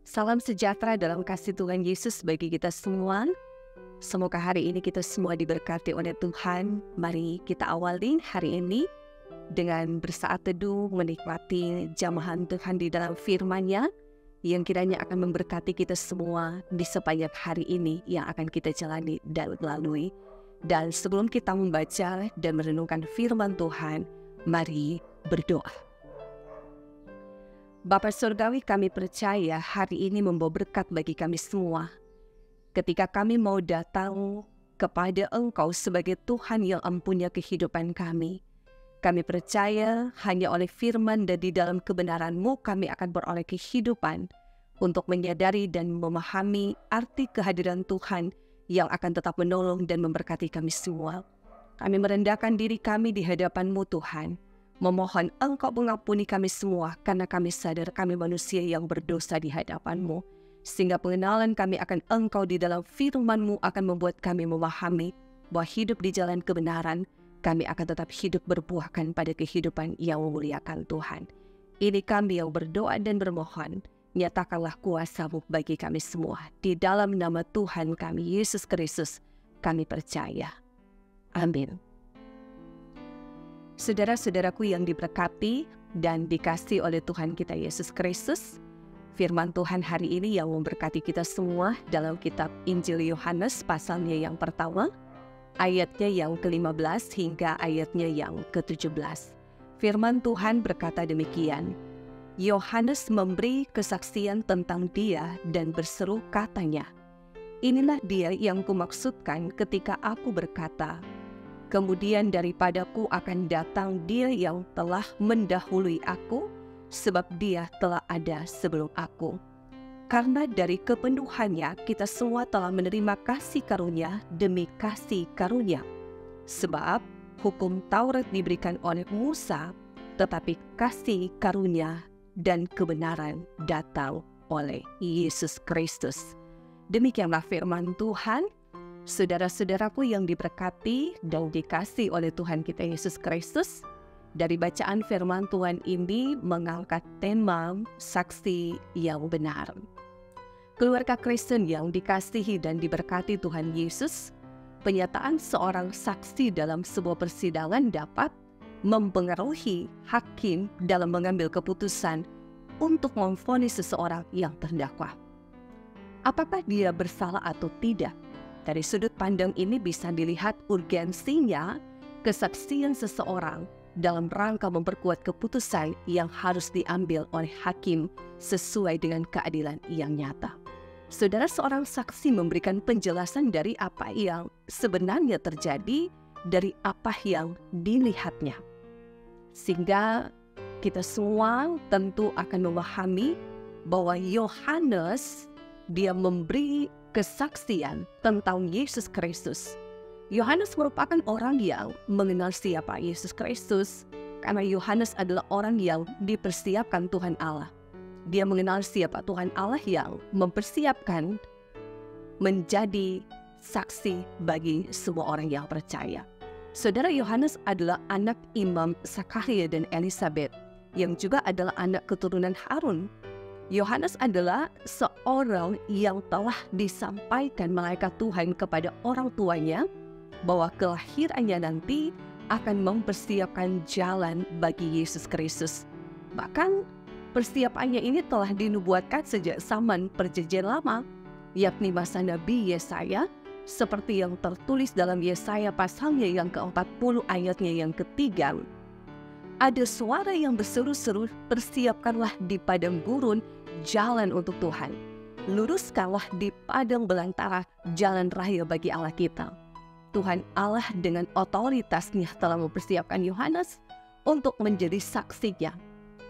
Salam sejahtera dalam kasih Tuhan Yesus bagi kita semua. Semoga hari ini kita semua diberkati oleh Tuhan. Mari kita awali hari ini dengan bersaat teduh, menikmati jamahan Tuhan di dalam firman-Nya yang kiranya akan memberkati kita semua di sepanjang hari ini yang akan kita jalani dan lalui. Dan sebelum kita membaca dan merenungkan firman Tuhan, mari berdoa. Bapa Surgawi, kami percaya hari ini membawa berkat bagi kami semua. Ketika kami mau datang kepada Engkau sebagai Tuhan yang mempunyai kehidupan kami percaya hanya oleh firman dan di dalam kebenaran-Mu kami akan beroleh kehidupan untuk menyadari dan memahami arti kehadiran Tuhan yang akan tetap menolong dan memberkati kami semua. Kami merendahkan diri kami di hadapan-Mu Tuhan, memohon Engkau mengampuni kami semua karena kami sadar kami manusia yang berdosa di hadapan-Mu. Sehingga pengenalan kami akan Engkau di dalam firman-Mu akan membuat kami memahami bahwa hidup di jalan kebenaran, kami akan tetap hidup berbuahkan pada kehidupan yang memuliakan Tuhan. Ini kami yang berdoa dan bermohon, nyatakanlah kuasa-Mu bagi kami semua. Di dalam nama Tuhan kami, Yesus Kristus, kami percaya. Amin. Saudara-saudaraku yang diberkati dan dikasihi oleh Tuhan kita Yesus Kristus, firman Tuhan hari ini yang memberkati kita semua dalam kitab Injil Yohanes pasalnya yang pertama, ayatnya yang ke-15 hingga ayatnya yang ke-17. Firman Tuhan berkata demikian, Yohanes memberi kesaksian tentang Dia dan berseru katanya, "Inilah Dia yang kumaksudkan ketika aku berkata, kemudian daripadaku akan datang Dia yang telah mendahului aku, sebab Dia telah ada sebelum aku." Karena dari kepenuhannya kita semua telah menerima kasih karunia demi kasih karunia. Sebab hukum Taurat diberikan oleh Musa, tetapi kasih karunia dan kebenaran datang oleh Yesus Kristus. Demikianlah firman Tuhan. Saudara-saudaraku yang diberkati dan dikasihi oleh Tuhan kita Yesus Kristus, dari bacaan firman Tuhan ini mengangkat tema saksi yang benar. Keluarga Kristen yang dikasihi dan diberkati Tuhan Yesus, penyataan seorang saksi dalam sebuah persidangan dapat mempengaruhi hakim dalam mengambil keputusan untuk memvonis seseorang yang terdakwa. Apakah dia bersalah atau tidak? Dari sudut pandang ini bisa dilihat urgensinya kesaksian seseorang dalam rangka memperkuat keputusan yang harus diambil oleh hakim sesuai dengan keadilan yang nyata. Saudara, seorang saksi memberikan penjelasan dari apa yang sebenarnya terjadi, dari apa yang dilihatnya. Sehingga kita semua tentu akan memahami bahwa Yohanes dia memberi kesaksian tentang Yesus Kristus. Yohanes merupakan orang yang mengenal siapa Yesus Kristus, karena Yohanes adalah orang yang dipersiapkan Tuhan Allah. Dia mengenal siapa Tuhan Allah yang mempersiapkan menjadi saksi bagi semua orang yang percaya. Saudara, Yohanes adalah anak Imam Zakaria dan Elisabet, yang juga adalah anak keturunan Harun. Yohanes adalah seorang yang telah disampaikan malaikat Tuhan kepada orang tuanya bahwa kelahirannya nanti akan mempersiapkan jalan bagi Yesus Kristus. Bahkan persiapannya ini telah dinubuatkan sejak zaman Perjanjian Lama, yakni masa Nabi Yesaya, seperti yang tertulis dalam Yesaya pasalnya yang ke-40 ayatnya yang ketiga. Ada suara yang berseru-seru, "Persiapkanlah di padang gurun jalan untuk Tuhan. Luruskanlah di padang belantara jalan raya bagi Allah kita." Tuhan Allah dengan otoritasnya telah mempersiapkan Yohanes untuk menjadi saksinya.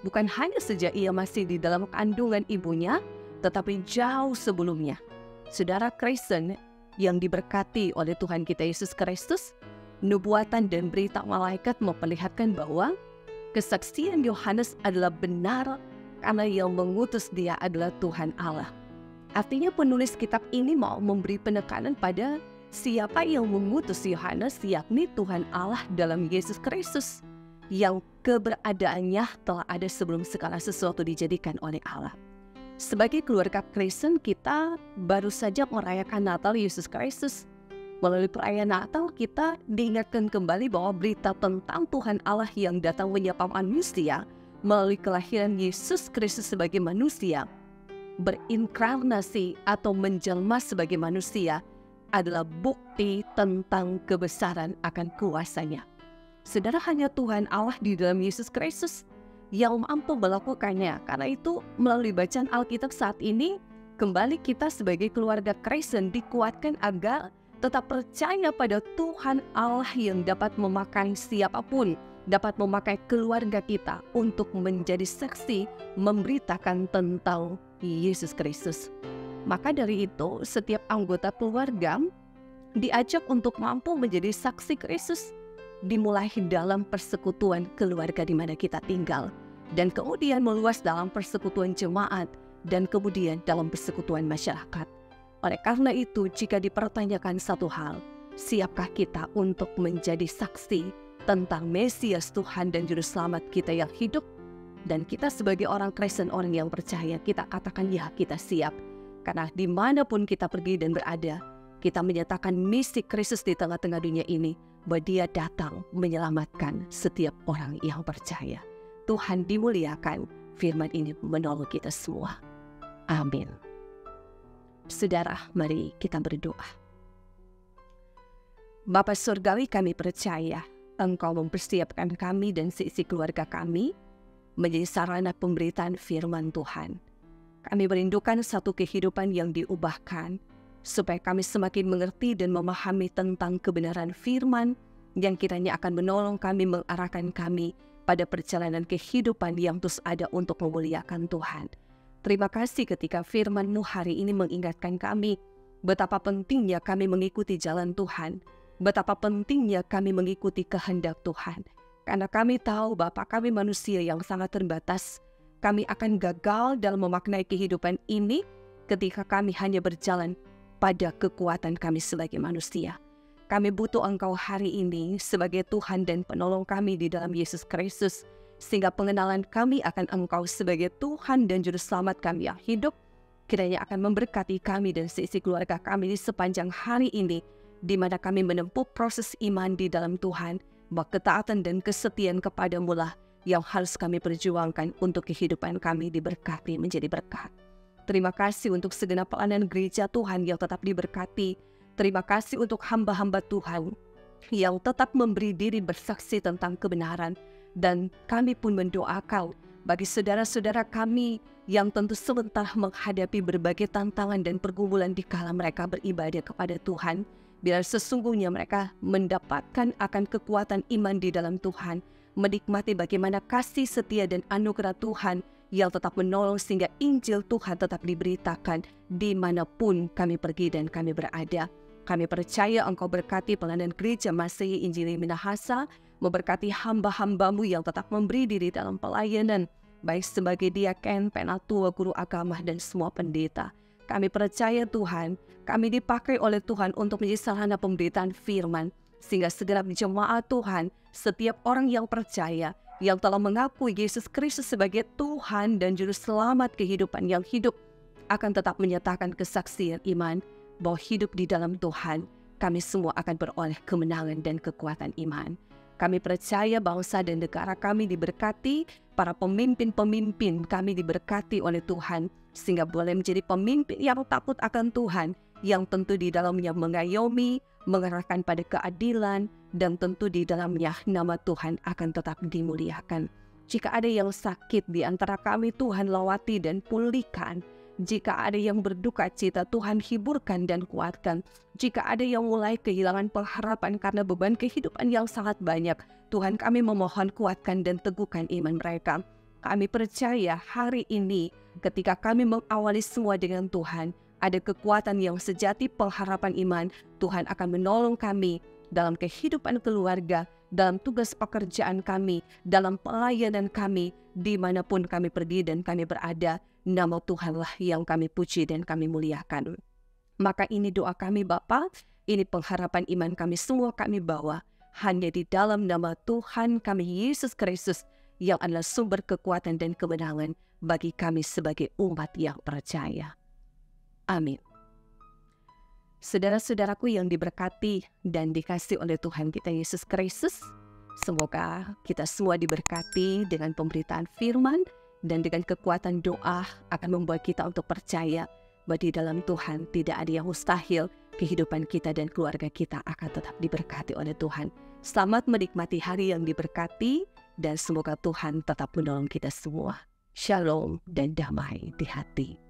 Bukan hanya sejak ia masih di dalam kandungan ibunya, tetapi jauh sebelumnya. Saudara Kristen yang diberkati oleh Tuhan kita Yesus Kristus, nubuatan dan berita malaikat memperlihatkan bahwa kesaksian Yohanes adalah benar karena yang mengutus dia adalah Tuhan Allah. Artinya penulis kitab ini mau memberi penekanan pada siapa yang mengutus Yohanes, yakni Tuhan Allah dalam Yesus Kristus, yang keberadaannya telah ada sebelum segala sesuatu dijadikan oleh Allah. Sebagai keluarga Kristen, kita baru saja merayakan Natal Yesus Kristus. Melalui perayaan Natal, kita diingatkan kembali bahwa berita tentang Tuhan Allah yang datang menyapa manusia melalui kelahiran Yesus Kristus sebagai manusia, berinkarnasi atau menjelma sebagai manusia, adalah bukti tentang kebesaran akan kuasanya. Saudara, hanya Tuhan Allah di dalam Yesus Kristus yang mampu melakukannya. Karena itu, melalui bacaan Alkitab saat ini, kembali kita sebagai keluarga Kristen dikuatkan agar tetap percaya pada Tuhan Allah yang dapat memakai siapapun, dapat memakai keluarga kita untuk menjadi saksi memberitakan tentang Yesus Kristus. Maka dari itu, setiap anggota keluarga diajak untuk mampu menjadi saksi Kristus, dimulai dalam persekutuan keluarga di mana kita tinggal, dan kemudian meluas dalam persekutuan jemaat, dan kemudian dalam persekutuan masyarakat. Oleh karena itu, jika dipertanyakan satu hal, siapkah kita untuk menjadi saksi tentang Mesias Tuhan dan Juru Selamat kita yang hidup? Dan kita sebagai orang Kristen, orang yang percaya, kita katakan ya, kita siap. Karena dimanapun kita pergi dan berada, kita menyatakan misi Kristus di tengah-tengah dunia ini, bahwa Dia datang menyelamatkan setiap orang yang percaya. Tuhan dimuliakan, firman ini menolong kita semua. Amin. Saudara, mari kita berdoa. Bapa Surgawi, kami percaya Engkau mempersiapkan kami dan seisi keluarga kami menjadi sarana pemberitaan firman Tuhan. Kami merindukan satu kehidupan yang diubahkan, supaya kami semakin mengerti dan memahami tentang kebenaran firman yang kiranya akan menolong kami, mengarahkan kami pada perjalanan kehidupan yang terus ada untuk memuliakan Tuhan. Terima kasih ketika firman-Mu hari ini mengingatkan kami betapa pentingnya kami mengikuti jalan Tuhan, betapa pentingnya kami mengikuti kehendak Tuhan. Karena kami tahu Bapa, kami manusia yang sangat terbatas. Kami akan gagal dalam memaknai kehidupan ini ketika kami hanya berjalan pada kekuatan kami sebagai manusia. Kami butuh Engkau hari ini sebagai Tuhan dan penolong kami di dalam Yesus Kristus, sehingga pengenalan kami akan Engkau sebagai Tuhan dan Juru Selamat kami yang hidup, kiranya akan memberkati kami dan seisi keluarga kami di sepanjang hari ini, di mana kami menempuh proses iman di dalam Tuhan, bahwa ketaatan dan kesetiaan kepada-Mu lah yang harus kami perjuangkan untuk kehidupan kami diberkati menjadi berkat. Terima kasih untuk segenap pelayanan gereja Tuhan yang tetap diberkati. Terima kasih untuk hamba-hamba Tuhan yang tetap memberi diri bersaksi tentang kebenaran. Dan kami pun mendoakan bagi saudara-saudara kami yang tentu sebentar menghadapi berbagai tantangan dan pergumulan di kala mereka beribadah kepada Tuhan. Biar sesungguhnya mereka mendapatkan akan kekuatan iman di dalam Tuhan, menikmati bagaimana kasih setia dan anugerah Tuhan yang tetap menolong sehingga Injil Tuhan tetap diberitakan dimanapun kami pergi dan kami berada. Kami percaya Engkau berkati pelayanan gereja Masehi Injili Minahasa, memberkati hamba-hamba-Mu yang tetap memberi diri dalam pelayanan, baik sebagai diaken, penatua, guru agama, dan semua pendeta. Kami percaya Tuhan, kami dipakai oleh Tuhan untuk menjadi sarana pemberitaan firman, sehingga segenap jemaat Tuhan, setiap orang yang percaya, yang telah mengakui Yesus Kristus sebagai Tuhan dan Juru Selamat kehidupan yang hidup, akan tetap menyatakan kesaksian iman, bahwa hidup di dalam Tuhan, kami semua akan beroleh kemenangan dan kekuatan iman. Kami percaya bangsa dan negara kami diberkati, para pemimpin-pemimpin kami diberkati oleh Tuhan, sehingga boleh menjadi pemimpin yang takut akan Tuhan, yang tentu di dalamnya mengayomi, mengarahkan pada keadilan, dan tentu di dalamnya nama Tuhan akan tetap dimuliakan. Jika ada yang sakit di antara kami, Tuhan lawati dan pulihkan. Jika ada yang berduka cita, Tuhan hiburkan dan kuatkan. Jika ada yang mulai kehilangan pengharapan karena beban kehidupan yang sangat banyak, Tuhan kami memohon kuatkan dan teguhkan iman mereka. Kami percaya hari ini ketika kami mengawali semua dengan Tuhan, ada kekuatan yang sejati pengharapan iman. Tuhan akan menolong kami dalam kehidupan keluarga, dalam tugas pekerjaan kami, dalam pelayanan kami, dimanapun kami pergi dan kami berada. Nama Tuhanlah yang kami puji dan kami muliakan. Maka ini doa kami Bapa, ini pengharapan iman kami semua kami bawa hanya di dalam nama Tuhan kami Yesus Kristus yang adalah sumber kekuatan dan kemenangan bagi kami sebagai umat yang percaya. Amin. Saudara-saudaraku yang diberkati dan dikasihi oleh Tuhan kita Yesus Kristus, semoga kita semua diberkati dengan pemberitaan firman dan dengan kekuatan doa akan membuat kita untuk percaya bahwa di dalam Tuhan tidak ada yang mustahil. Kehidupan kita dan keluarga kita akan tetap diberkati oleh Tuhan. Selamat menikmati hari yang diberkati dan semoga Tuhan tetap menolong kita semua. Shalom dan damai di hati.